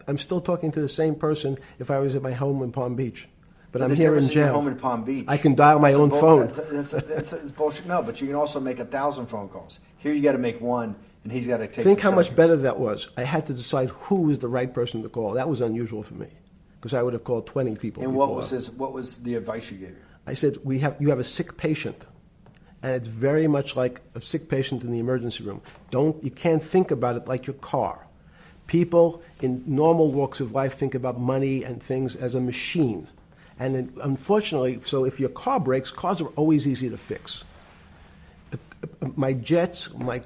I'm still talking to the same person if I was at my home in Palm Beach. But I'm the here in difference your jail. home in Palm Beach. I can dial my own phone. That's bullshit. No, but you can also make 1,000 phone calls. Here you got to make one, and he's got to take. Think how much better that was. I had to decide who was the right person to call. That was unusual for me because I would have called 20 people. And before. what was the advice you gave? I said, you have a sick patient, and it's very much like a sick patient in the emergency room. You can't think about it like your car. People in normal walks of life think about money and things as a machine. And unfortunately, so if your car breaks, cars are always easy to fix. My jets, my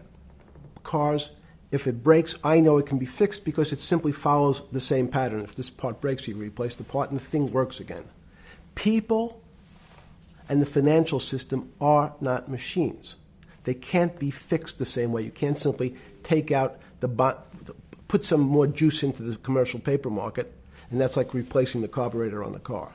cars, if it breaks, I know it can be fixed because it simply follows the same pattern. If this part breaks, you replace the part and the thing works again. People and the financial system are not machines. They can't be fixed the same way. You can't simply take out put some more juice into the commercial paper market, and that's like replacing the carburetor on the car.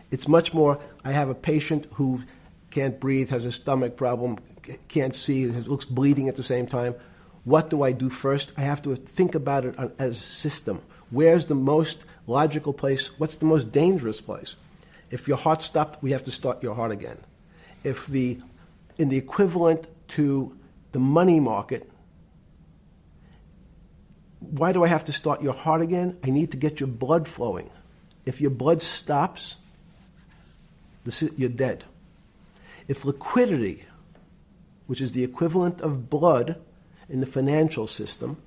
It's much more, I have a patient who can't breathe, has a stomach problem, can't see, looks bleeding at the same time. What do I do first? I have to think about it as a system. Where's the most logical place? What's the most dangerous place? If your heart stopped, we have to start your heart again. In the equivalent to the money market, why do I have to start your heart again? I need to get your blood flowing. If your blood stops, you're dead. If liquidity, which is the equivalent of blood in the financial system,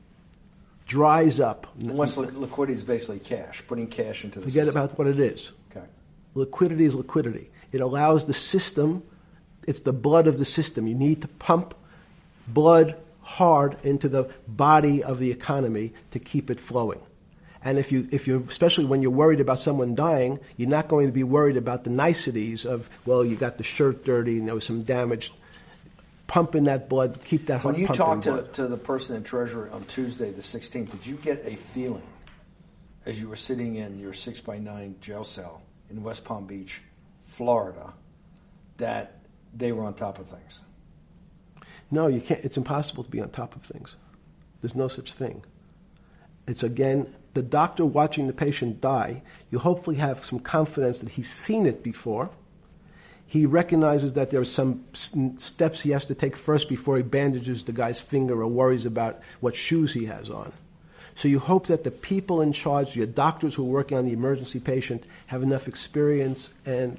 dries up. Once liquidity is basically cash, putting cash into the system. Forget about what it is. Okay. Liquidity is liquidity. It allows the system, it's the blood of the system. You need to pump blood hard into the body of the economy to keep it flowing. And if you, especially when you're worried about someone dying, you're not going to be worried about the niceties of, well, you got the shirt dirty and there was some damage. Pump in that blood, keep that heart pumping. When you talked to the person in Treasury on Tuesday, the 16th, did you get a feeling as you were sitting in your 6x9 jail cell in West Palm Beach, Florida, that they were on top of things? No, you can't. It's impossible to be on top of things. There's no such thing. It's, again, the doctor watching the patient die. You hopefully have some confidence that he's seen it before. He recognizes that there are some steps he has to take first before he bandages the guy's finger or worries about what shoes he has on. So you hope that the people in charge, your doctors who are working on the emergency patient, have enough experience and,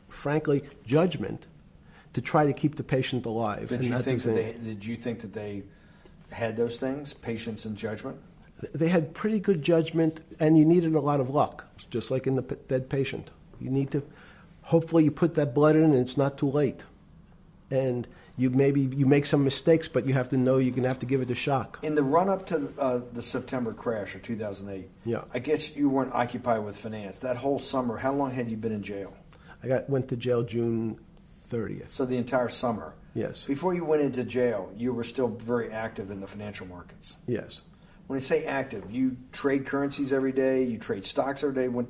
frankly, judgment to try to keep the patient alive. Did you think that they had those things, patience and judgment? They had pretty good judgment, and you needed a lot of luck, just like in the dead patient. You need to, hopefully you put that blood in and it's not too late. And you make some mistakes, but you have to know you're going to have to give it a shock. In the run-up to the September crash of 2008, yeah. I guess you weren't occupied with finance. That whole summer, how long had you been in jail? Went to jail June 30th. So the entire summer? Yes. Before you went into jail, you were still very active in the financial markets? Yes. When you say active, you trade currencies every day, you trade stocks every day. When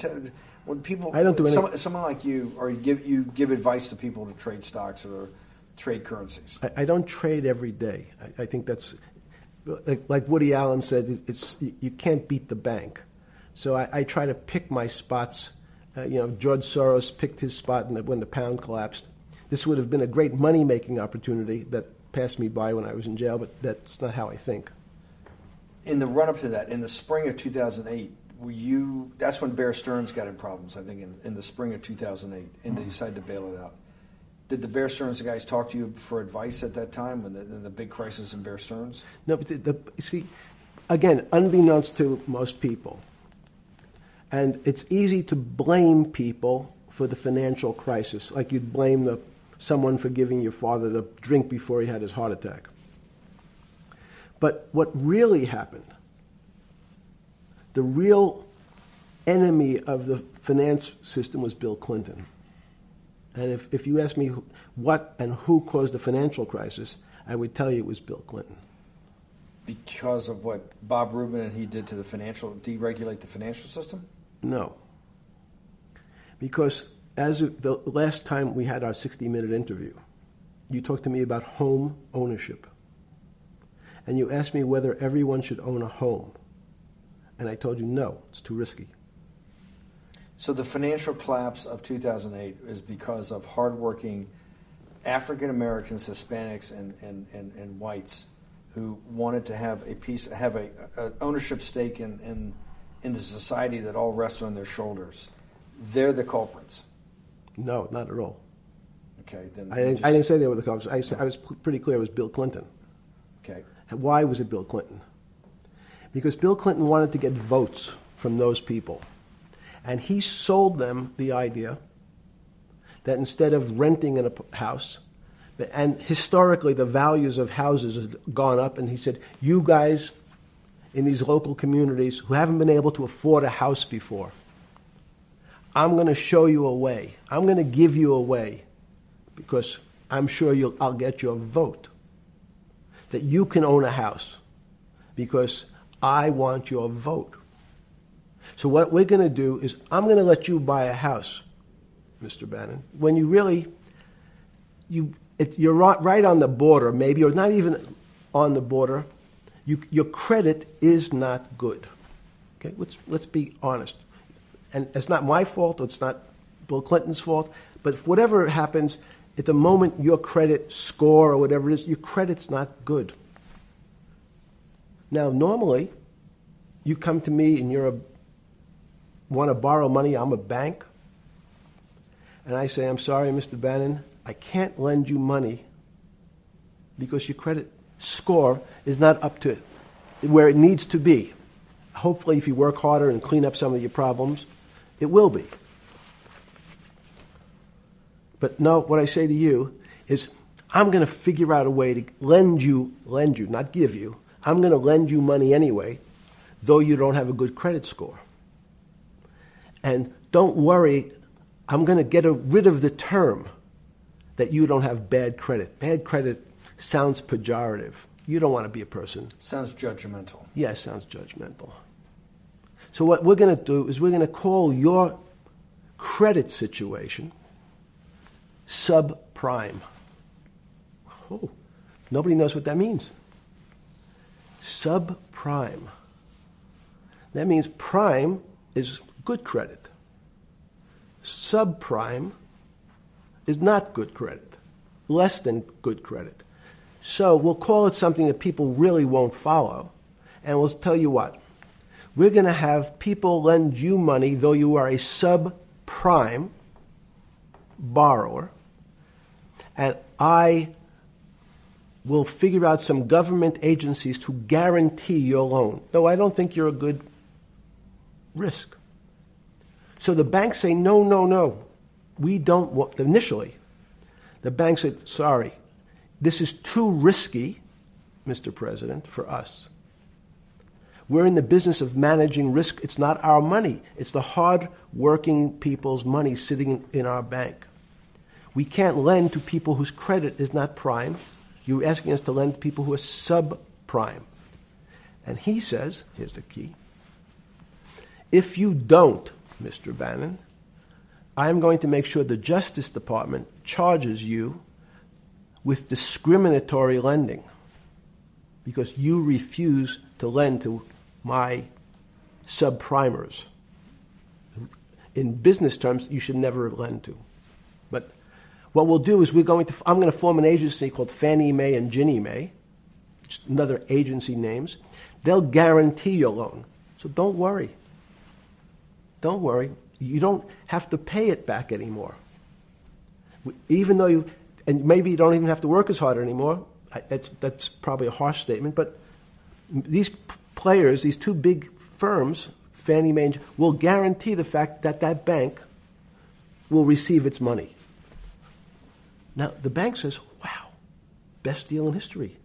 people, I don't do anything. Someone like you, or you give advice to people to trade stocks or trade currencies. I don't trade every day. I think that's like Woody Allen said. You can't beat the bank. So I try to pick my spots. George Soros picked his spot when the pound collapsed. This would have been a great money-making opportunity that passed me by when I was in jail, but that's not how I think. In the run-up to that, in the spring of 2008, that's when Bear Stearns got in problems, I think, in the spring of 2008, and they decided to bail it out. Did the Bear Stearns guys talk to you for advice at that time, when the big crisis in Bear Stearns? No, but see, again, unbeknownst to most people, and it's easy to blame people for the financial crisis, like you'd blame someone for giving your father the drink before he had his heart attack. But what really happened, the real enemy of the finance system was Bill Clinton. And if you ask me what and who caused the financial crisis, I would tell you it was Bill Clinton. Because of what Bob Rubin and he did to deregulate the financial system? No. Because as of the last time we had our 60-minute interview, you talked to me about home ownership. And you asked me whether everyone should own a home. And I told you, no, it's too risky. So the financial collapse of 2008 is because of hardworking African Americans, Hispanics, and whites who wanted to have a ownership stake in the society that all rests on their shoulders. They're the culprits. No, not at all. Okay, then I didn't say they were the culprits. I was pretty clear it was Bill Clinton. Okay. Why was it Bill Clinton? Because Bill Clinton wanted to get votes from those people. And he sold them the idea that instead of renting in a house, and historically the values of houses have gone up, and he said, you guys in these local communities who haven't been able to afford a house before, I'm going to show you a way. I'm going to give you a way because I'm sure I'll get your vote that you can own a house because I want your vote. So what we're going to do is I'm going to let you buy a house, Mr. Bannon, when you really, you're right on the border, maybe, or not even on the border. Your credit is not good. Okay, let's be honest. And it's not my fault, it's not Bill Clinton's fault, but whatever happens, at the moment your credit score or whatever it is, your credit's not good. Now, normally, you come to me and want to borrow money, I'm a bank, and I say, I'm sorry, Mr. Bannon, I can't lend you money because your credit score is not up to where it needs to be. Hopefully, if you work harder and clean up some of your problems, it will be. But no, what I say to you is, I'm going to figure out a way to lend you, not give you. I'm going to lend you money anyway, though you don't have a good credit score. And don't worry, I'm going to get rid of the term that you don't have bad credit. Bad credit sounds pejorative. You don't want to be a person. Sounds judgmental. Yes, sounds judgmental. So what we're going to do is we're going to call your credit situation subprime. Oh, nobody knows what that means. Subprime. That means prime is good credit. Subprime is not good credit, less than good credit. So we'll call it something that people really won't follow, and we'll tell you what. We're going to have people lend you money, though you are a subprime borrower, and I will figure out some government agencies to guarantee your loan, though I don't think you're a good risk. So the banks say, no, we don't want, initially, the bank said, sorry, this is too risky, Mr. President, for us. We're in the business of managing risk. It's not our money. It's the hard-working people's money sitting in our bank. We can't lend to people whose credit is not prime. You're asking us to lend to people who are subprime. And he says, here's the key, if you don't, Mr. Bannon, I'm going to make sure the Justice Department charges you with discriminatory lending because you refuse to lend to my subprimers. In business terms, you should never lend to. But what we'll do is I'm going to form an agency called Fannie Mae and Ginnie Mae, just another agency names. They'll guarantee your loan. So don't worry. Don't worry. You don't have to pay it back anymore. Even though and maybe you don't even have to work as hard anymore. That's probably a harsh statement, but these players, these two big firms, Fannie Mae, will guarantee the fact that that bank will receive its money. Now, the bank says, wow, best deal in history.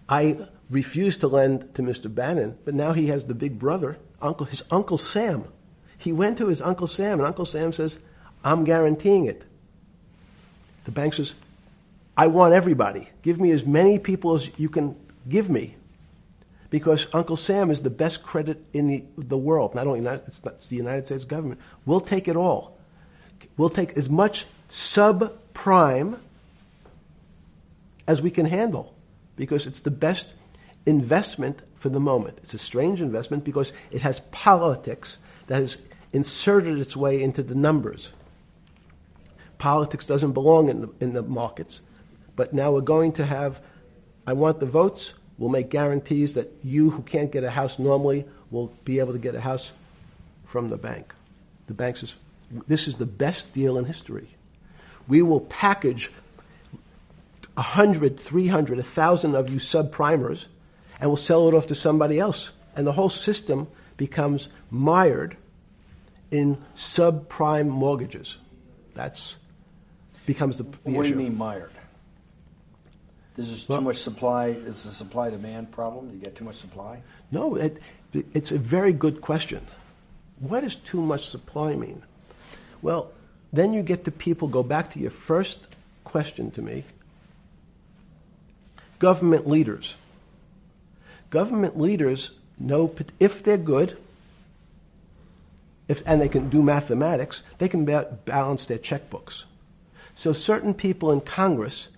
I refused to lend to Mr. Bannon, but now he has the big brother, his Uncle Sam. He went to his Uncle Sam, and Uncle Sam says, I'm guaranteeing it. The bank says, I want everybody. Give me as many people as you can give me. Because Uncle Sam is the best credit in the world. Not only it's the United States government. We'll take it all. We'll take as much subprime as we can handle. Because it's the best investment for the moment. It's a strange investment because it has politics that has inserted its way into the numbers. Politics doesn't belong in the markets, but now we're going to have, I want the votes, we'll make guarantees that you who can't get a house normally will be able to get a house from the bank. The bank says, this is the best deal in history. We will package 100, 300, 1,000 of you subprimers, and we'll sell it off to somebody else. And the whole system becomes mired in subprime mortgages. That's becomes the issue. What do you mean mired? There's too much supply. It's a supply-demand problem. You get too much supply? No, it's a very good question. What does too much supply mean? Well, then you get to people, go back to your first question to me, government leaders. Government leaders know if they're good, and they can do mathematics, they can balance their checkbooks. So certain people in Congress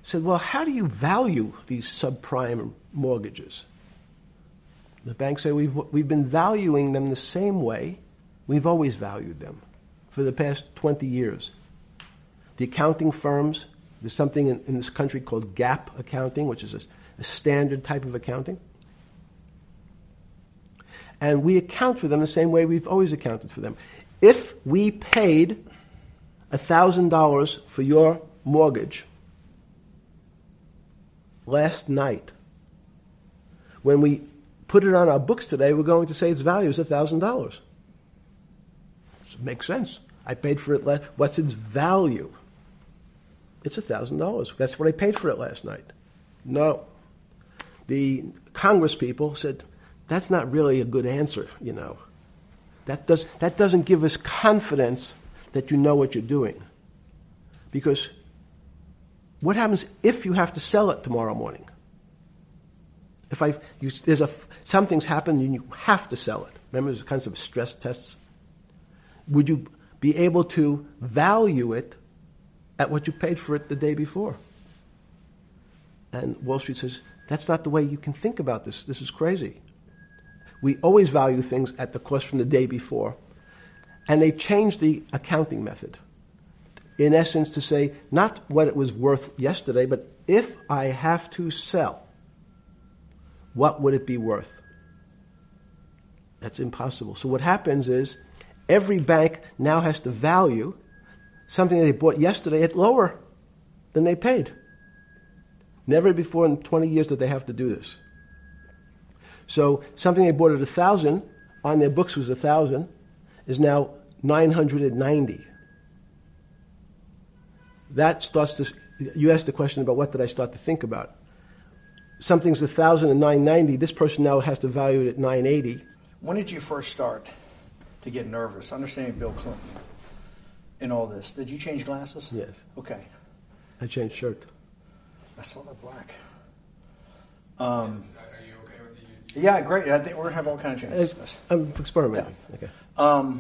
said, well, how do you value these subprime mortgages? The banks say we've been valuing them the same way we've always valued them for the past 20 years. The accounting firms, there's something in this country called GAAP accounting, which is a standard type of accounting. And we account for them the same way we've always accounted for them. If we paid $1,000 for your mortgage last night, when we put it on our books today, we're going to say its value is $1,000. It makes sense. I paid for it what's its value? It's $1,000. That's what I paid for it last night. No. The Congress people said, that's not really a good answer, you know. That doesn't give us confidence that you know what you're doing. Because what happens if you have to sell it tomorrow morning? Something's happened and you have to sell it. Remember, there's kinds of stress tests. Would you be able to value it at what you paid for it the day before? And Wall Street says, that's not the way you can think about this. This is crazy. We always value things at the cost from the day before. And they changed the accounting method. In essence, to say not what it was worth yesterday, but if I have to sell, what would it be worth? That's impossible. So what happens is every bank now has to value something they bought yesterday at lower than they paid. Never before in 20 years did they have to do this. So something they bought at 1,000, on their books was 1,000, is now 990. That starts to, you asked the question about what did I start to think about. Something's 1,000 and 990, this person now has to value it at 980. When did you first start to get nervous, understanding Bill Clinton in all this? Did you change glasses? Yes. Okay. I changed shirt. I saw that black. Are you okay with the? Yeah, great. I think we're going to have all kinds of changes. I'm experimenting. Yeah. Okay.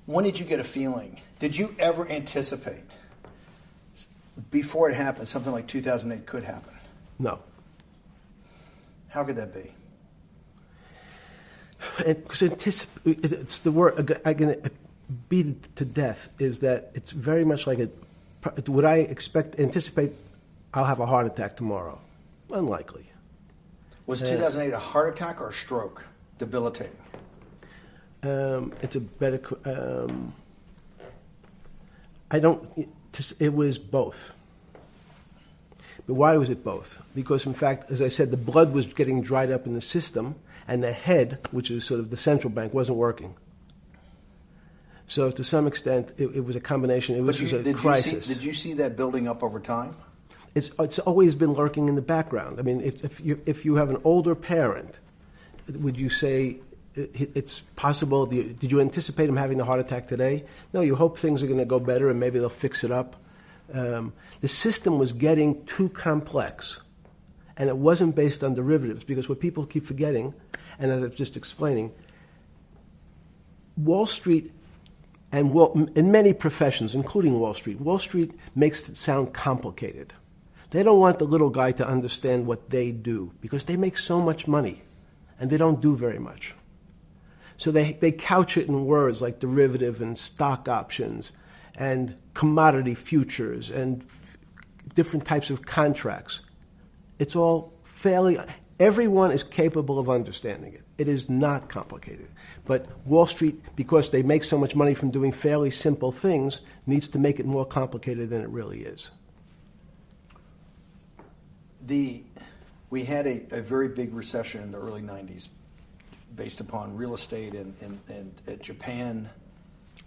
When did you get a feeling? Did you ever anticipate, before it happened, something like 2008 could happen? No. How could that be? It's the word, I can beat it to death, is that it's very much like would I anticipate I'll have a heart attack tomorrow? Unlikely. Was 2008 a heart attack or a stroke? Debilitating? It's a better, it was both. But why was it both? Because in fact, as I said, the blood was getting dried up in the system, and the head, which is sort of the central bank, wasn't working. So to some extent, it was a combination. It was a crisis. Did you see that building up over time? It's always been lurking in the background. I mean, if you have an older parent, would you say it's possible? Did you anticipate him having a heart attack today? No, you hope things are going to go better and maybe they'll fix it up. The system was getting too complex, and it wasn't based on derivatives, because what people keep forgetting, and as I was just explaining, Wall Street in many professions, including Wall Street makes it sound complicated. They don't want the little guy to understand what they do because they make so much money and they don't do very much. So they couch it in words like derivative and stock options and commodity futures and different types of contracts. It's all fairly, everyone is capable of understanding it. It is not complicated. But Wall Street, because they make so much money from doing fairly simple things, needs to make it more complicated than it really is. We had a very big recession in the early 90s based upon real estate and Japan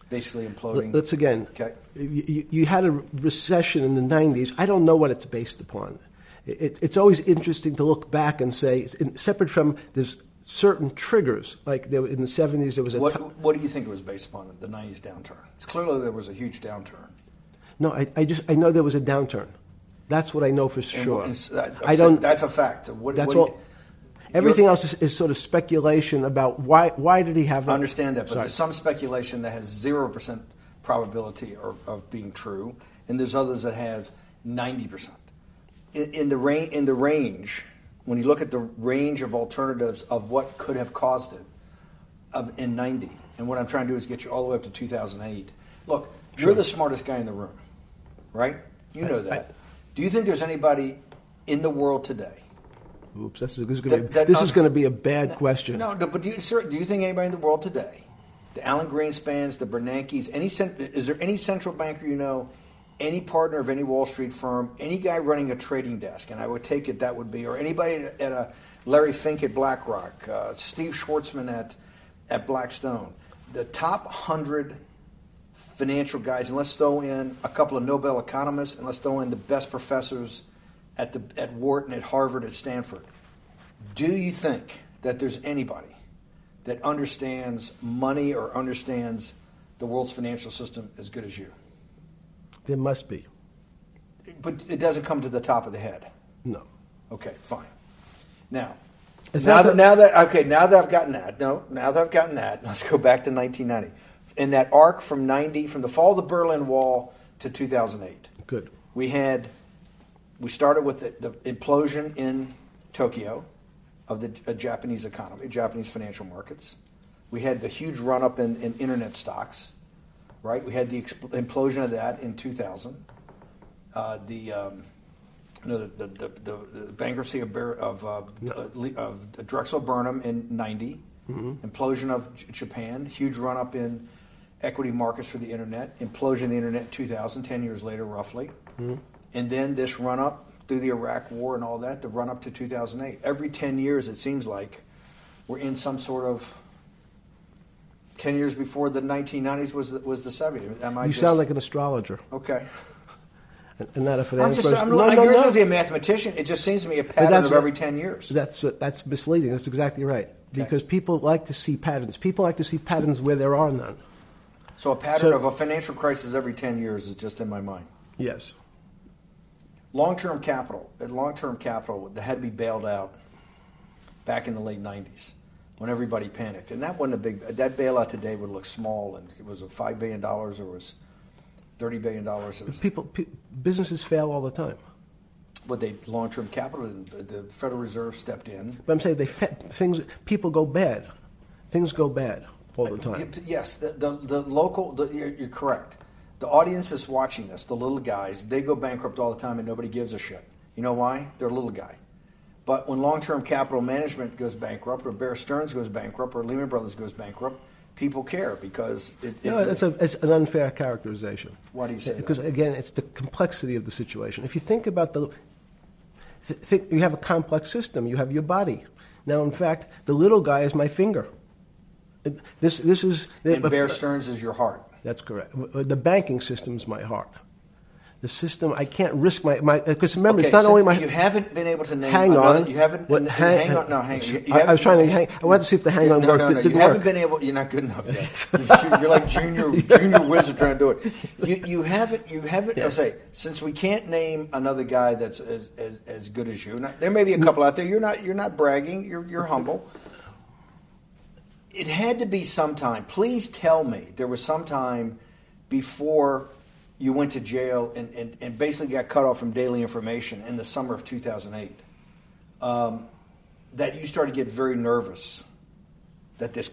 basically imploding. Let's again, okay. You had a recession in the 90s. I don't know what it's based upon. It's always interesting to look back and say, separate from there's certain triggers, like there, in the 70s there was a... What do you think it was based upon, the 90s downturn? It's clearly there was a huge downturn. No, I know there was a downturn. That's what I know for sure. I don't. That's a fact. That's all. Everything else is sort of speculation about why did he have that? I understand that, but Sorry. there's some speculation that has 0% probability of being true, and there's others that have 90%. In the range, when you look at the range of alternatives of what could have caused it in 90, and what I'm trying to do is get you all the way up to 2008. Look, Sure. You're the smartest guy in the room, right? You know that. Do you think there's anybody in the world today? Oops, this is going to be a bad question. No, but do you think anybody in the world today, the Alan Greenspans, the Bernankes, is there any central banker you know, any partner of any Wall Street firm, any guy running a trading desk, and I would take it that would be, or anybody at a Larry Fink at BlackRock, Steve Schwartzman at Blackstone, the top 100 financial guys, and let's throw in a couple of Nobel economists, and let's throw in the best professors at Wharton, at Harvard, at Stanford. Do you think that there's anybody that understands money or understands the world's financial system as good as you? There must be. But it doesn't come to the top of the head. No. Okay, fine. Now I've gotten that, let's go back to 1990. In that arc from the fall of the Berlin Wall to 2008. Good. We started with the implosion in Tokyo of the Japanese economy, Japanese financial markets. We had the huge run-up in internet stocks, right? We had the implosion of that in 2000. The bankruptcy of Drexel Burnham in 90. Mm-hmm. Implosion of Japan, huge run-up in equity markets for the internet, implosion of the internet in 2000, 10 years later roughly. Mm-hmm. And then this run-up through the Iraq War and all that, the run-up to 2008. Every 10 years, it seems like, we're in some sort of 10 years before the 1990s was the 70s. You sound like an astrologer. Okay. And not a financial person. You're supposed to be a mathematician. It just seems to me a pattern of every 10 years. That's misleading. That's exactly right. Okay. Because people like to see patterns. People like to see patterns where there are none. So a pattern of a financial crisis every 10 years is just in my mind. Yes. Long-term capital that had to be bailed out back in the late 90s when everybody panicked. And that wasn't that bailout today would look small, and it was $5 billion or was $30 billion. Businesses fail all the time. But long-term capital, the Federal Reserve stepped in. But I'm saying people go bad. Things go bad all the time. Yes, you're correct. The audience is watching this, the little guys, they go bankrupt all the time and nobody gives a shit. You know why? They're a little guy. But when long-term capital management goes bankrupt, or Bear Stearns goes bankrupt, or Lehman Brothers goes bankrupt, people care because it's an unfair characterization. Why do you say that? Because, again, it's the complexity of the situation. If you think about you have a complex system. You have your body. Now, in fact, the little guy is my finger. This is... And Bear Stearns is your heart. That's correct. The banking system is my heart. The system, I can't risk my because remember, it's not only my... You haven't been able to name... Hang on. You haven't... hang on. No, hang on. I was trying to hang... I wanted to see if the hang on worked. No. You haven't been able... You're not good enough yet. You're like junior wizard trying to do it. You haven't... Yes. I'll say, since we can't name another guy that's as good as you, there may be a couple out there. You're not bragging. You're humble. It had to be sometime. Please tell me there was some time before you went to jail and basically got cut off from daily information in the summer of 2008, that you started to get very nervous that this